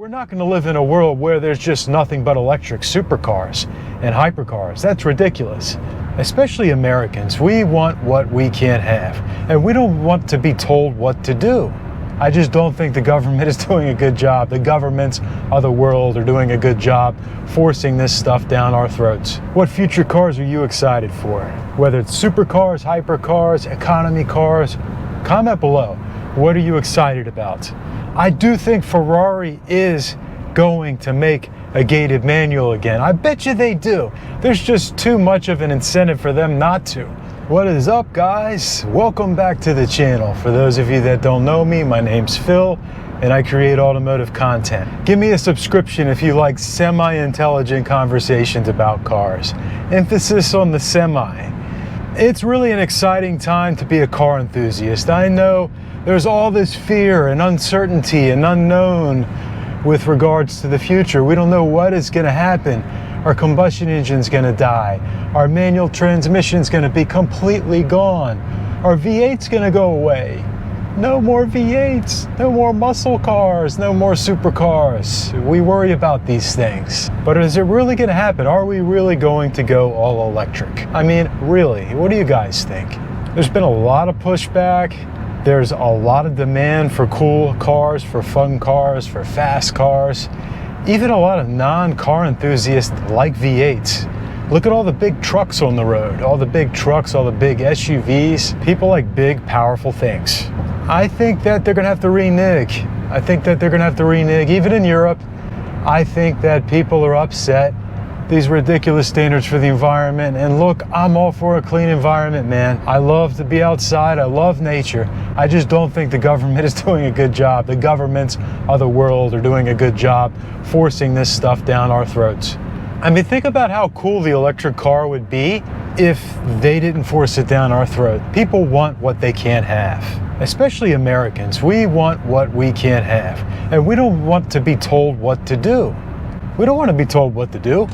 We're not going to live in a world where there's just nothing but electric supercars and hypercars. That's ridiculous. Especially Americans, we want what we can't have, and we don't want to be told what to do. I just don't think the government is doing a good job. The governments of the world are doing a good job forcing this stuff down our throats. What future cars are you excited for? Whether it's supercars, hypercars, economy cars, comment below. What are you excited about? I do think Ferrari is going to make a gated manual again. I bet you they do. There's just too much of an incentive for them not to. What is up, guys? Welcome back to the channel. For those of you that don't know me, my name's Phil and I create automotive content. Give me a subscription if you like semi-intelligent conversations about cars. Emphasis on the semi. It's really an exciting time to be a car enthusiast. I know there's all this fear and uncertainty and unknown with regards to the future. We don't know what is going to happen. Our combustion engine's going to die. Our manual transmission's going to be completely gone. Our V8's going to go away. No more V8s, no more muscle cars, no more supercars. We worry about these things. But is it really going to happen? Are we really going to go all electric? I mean, really, what do you guys think? There's been a lot of pushback. There's a lot of demand for cool cars, for fun cars, for fast cars. Even a lot of non-car enthusiasts like V8s. Look at all the big trucks on the road, all the big trucks, all the big SUVs. People like big, powerful things. I think that they're gonna have to renege. Even in Europe. I think that people are upset. These ridiculous standards for the environment. And look, I'm all for a clean environment, man. I love to be outside. I love nature. I just don't think the government is doing a good job. The governments of the world are doing a good job forcing this stuff down our throats. I mean, think about how cool the electric car would be if they didn't force it down our throat. People want what they can't have. Especially Americans. We want what we can't have. And we don't want to be told what to do. We don't want to be told what to do.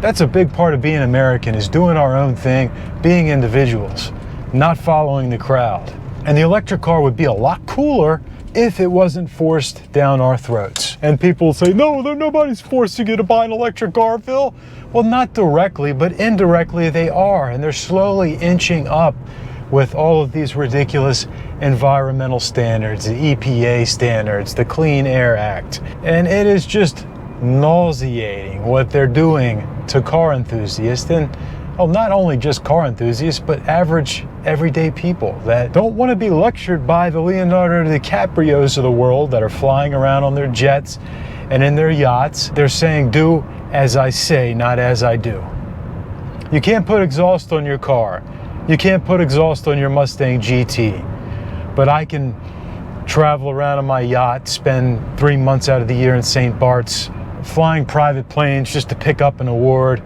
That's a big part of being American, is doing our own thing, being individuals, not following the crowd. And the electric car would be a lot cooler if it wasn't forced down our throats. And people say, no, nobody's forcing you to buy an electric car, Phil. Well, not directly, but indirectly they are. And they're slowly inching up with all of these ridiculous environmental standards, the EPA standards, the Clean Air Act. And it is just nauseating what they're doing to car enthusiasts, and not only just car enthusiasts, but average everyday people that don't want to be lectured by the Leonardo DiCaprios of the world that are flying around on their jets and in their yachts. They're saying, do as I say, not as I do. You can't put exhaust on your car. You can't put exhaust on your Mustang GT, but I can travel around on my yacht, spend 3 months out of the year in St. Bart's, flying private planes just to pick up an award.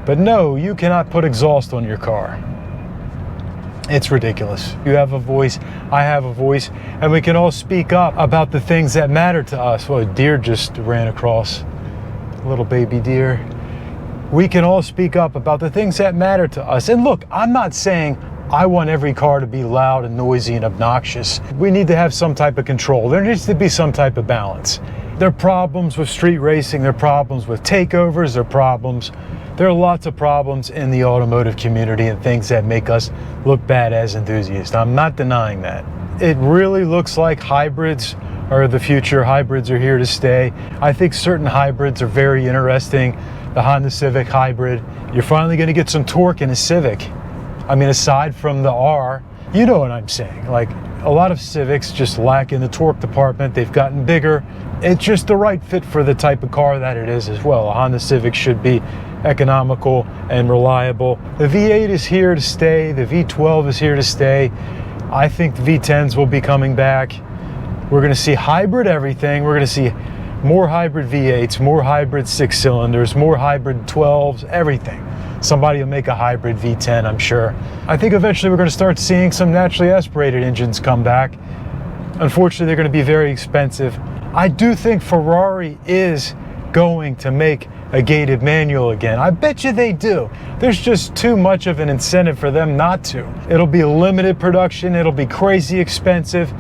But no, you cannot put exhaust on your car. It's ridiculous. You have a voice, I have a voice, and we can all speak up about the things that matter to us. Well, a deer just ran across, a little baby deer. We can all speak up about the things that matter to us. And look, I'm not saying I want every car to be loud and noisy and obnoxious. We need to have some type of control. There needs to be some type of balance. There are problems with street racing, there are problems with takeovers, there are lots of problems in the automotive community and things that make us look bad as enthusiasts. I'm not denying that. It really looks like hybrids are the future. Hybrids are here to stay. I think certain hybrids are very interesting. The Honda Civic hybrid, you're finally going to get some torque in a Civic. I mean, aside from the R, you know what I'm saying. Like, a lot of Civics just lack in the torque department. They've gotten bigger. It's just the right fit for the type of car that it is as well. A Honda Civic should be economical and reliable. The V8 is here to stay. The V12 is here to stay. I think the V10s will be coming back. We're going to see hybrid everything. We're going to see more hybrid V8s, more hybrid 6-cylinders, more hybrid 12s, everything. Somebody will make a hybrid V10, I'm sure. I think eventually we're going to start seeing some naturally aspirated engines come back. Unfortunately, they're going to be very expensive. I do think Ferrari is going to make a gated manual again. I bet you they do. There's just too much of an incentive for them not to. It'll be limited production. It'll be crazy expensive.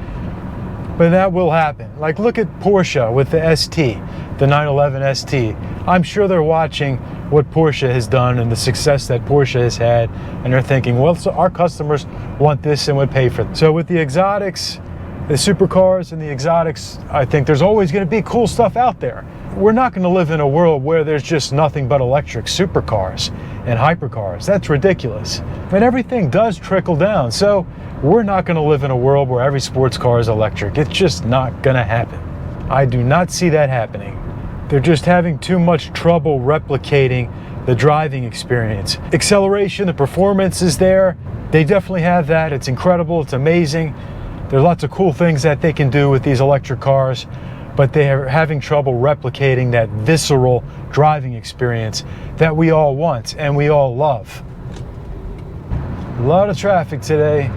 But that will happen. Like, look at Porsche with the ST, the 911 ST. I'm sure they're watching what Porsche has done and the success that Porsche has had, and they're thinking, well, so our customers want this and would pay for it. So with the exotics, the supercars and the exotics, I think there's always going to be cool stuff out there. We're not going to live in a world where there's just nothing but electric supercars and hypercars. That's ridiculous. But everything does trickle down. So we're not going to live in a world where every sports car is electric. It's just not going to happen. I do not see that happening. They're just having too much trouble replicating the driving experience. Acceleration, the performance is there. They definitely have that. It's incredible. It's amazing. There are lots of cool things that they can do with these electric cars, but they are having trouble replicating that visceral driving experience that we all want and we all love. A lot of traffic today.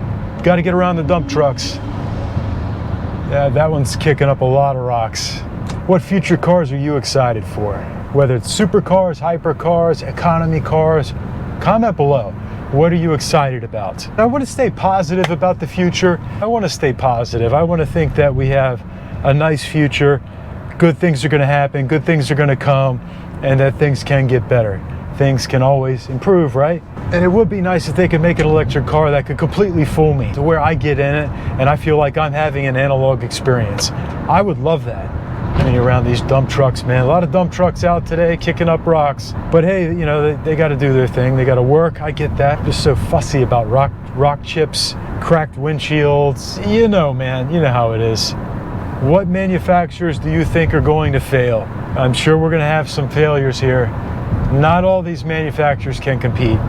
Got to get around the dump trucks. Yeah, that one's kicking up a lot of rocks. What future cars are you excited for? Whether it's supercars, hypercars, economy cars, comment below. What are you excited about? I want to stay positive about the future. I want to stay positive. I want to think that we have a nice future. Good things are going to happen. Good things are going to come, and that things can get better. Things can always improve, right? And it would be nice if they could make an electric car that could completely fool me to where I get in it and I feel like I'm having an analog experience. I would love that. I mean, around these dump trucks, man. A lot of dump trucks out today kicking up rocks. But hey, you know, they got to do their thing. They got to work. I get that. Just so fussy about rock chips, cracked windshields. You know, man, you know how it is. What manufacturers do you think are going to fail? I'm sure we're going to have some failures here. Not all these manufacturers can compete.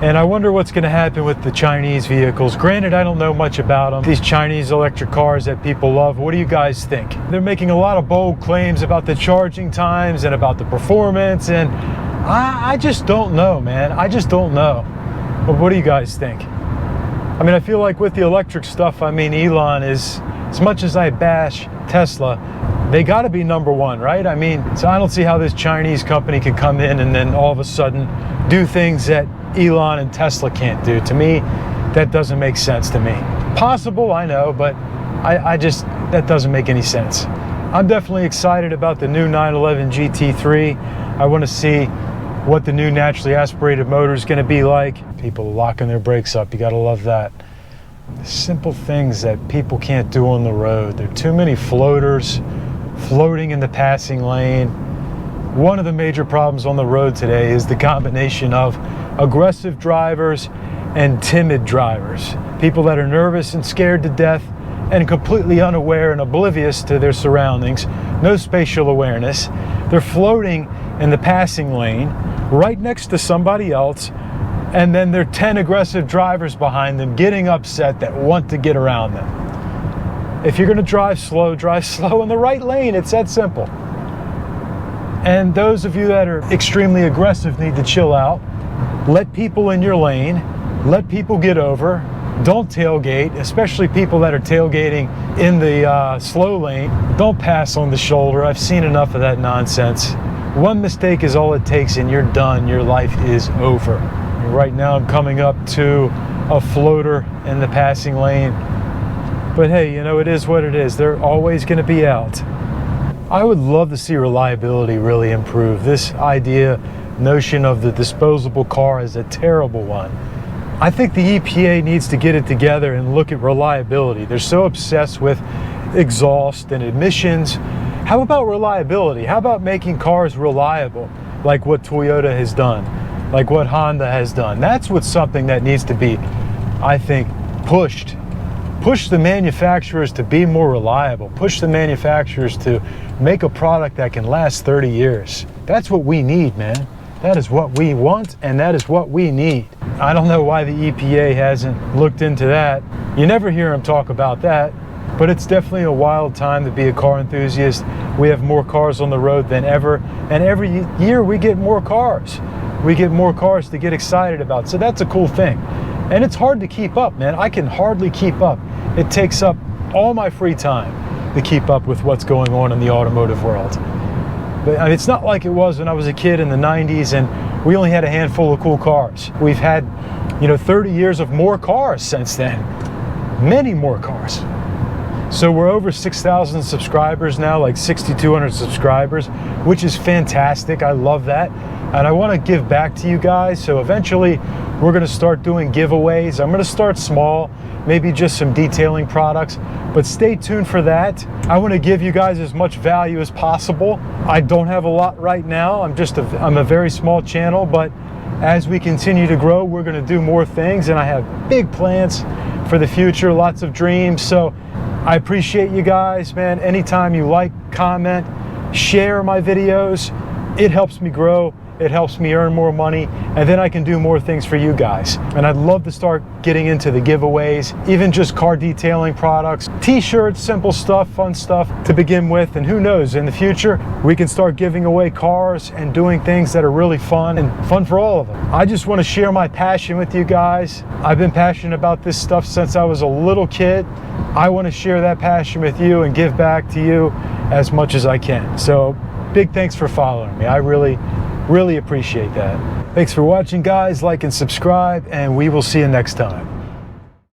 And I wonder what's going to happen with the Chinese vehicles. Granted, I don't know much about them. These Chinese electric cars that people love, what do you guys think? They're making a lot of bold claims about the charging times and about the performance, and I just don't know, man. I just don't know. But what do you guys think? I mean, I feel like with the electric stuff, I mean, Elon is, as much as I bash Tesla, they got to be number one, right? I mean, so I don't see how this Chinese company can come in and then all of a sudden do things that Elon and Tesla can't do. To me, that doesn't make sense to me. Possible, I know, but I just, that doesn't make any sense. I'm definitely excited about the new 911 GT3. I want to see what the new naturally aspirated motor is going to be like. People locking their brakes up, you got to love that. Simple things that people can't do on the road. There are too many floaters floating in the passing lane. One of the major problems on the road today is the combination of aggressive drivers and timid drivers. People that are nervous and scared to death and completely unaware and oblivious to their surroundings. No spatial awareness. They're floating in the passing lane right next to somebody else, and then there are 10 aggressive drivers behind them getting upset that want to get around them. If you're going to drive slow in the right lane. It's that simple. And those of you that are extremely aggressive need to chill out. Let people in your lane. Let people get over. Don't tailgate, especially people that are tailgating in the slow lane. Don't pass on the shoulder. I've seen enough of that nonsense. One mistake is all it takes and you're done. Your life is over. Right now I'm coming up to a floater in the passing lane. But hey, you know, it is what it is. They're always going to be out. I would love to see reliability really improve. This notion of the disposable car is a terrible one. I think the EPA needs to get it together and look at reliability. They're so obsessed with exhaust and emissions. How about reliability? How about making cars reliable, like what Toyota has done, like what Honda has done? That's what's something that needs to be, I think, pushed. Push the manufacturers to be more reliable. Push the manufacturers to make a product that can last 30 years. That's what we need, man. That is what we want, and that is what we need. I don't know why the EPA hasn't looked into that. You never hear them talk about that, but it's definitely a wild time to be a car enthusiast. We have more cars on the road than ever, and every year we get more cars. We get more cars to get excited about, so that's a cool thing. And it's hard to keep up, man. I can hardly keep up. It takes up all my free time to keep up with what's going on in the automotive world. But it's not like it was when I was a kid in the 90s and we only had a handful of cool cars. We've had, 30 years of more cars since then. Many more cars. So we're over 6,000 subscribers now, like 6,200 subscribers, which is fantastic. I love that. And I want to give back to you guys. So eventually we're going to start doing giveaways. I'm going to start small, maybe just some detailing products, but stay tuned for that. I want to give you guys as much value as possible. I don't have a lot right now. I'm a very small channel, but as we continue to grow, we're going to do more things, and I have big plans for the future, lots of dreams. So I appreciate you guys, man. Anytime you like, comment, share my videos, it helps me grow. It helps me earn more money, and then I can do more things for you guys. And I'd love to start getting into the giveaways, even just car detailing products, t-shirts, simple stuff, fun stuff to begin with. And who knows, in the future, we can start giving away cars and doing things that are really fun and fun for all of them. I just want to share my passion with you guys. I've been passionate about this stuff since I was a little kid. I want to share that passion with you and give back to you as much as I can. So big thanks for following me. I really appreciate that. Thanks for watching, guys. Like and subscribe, and we will see you next time.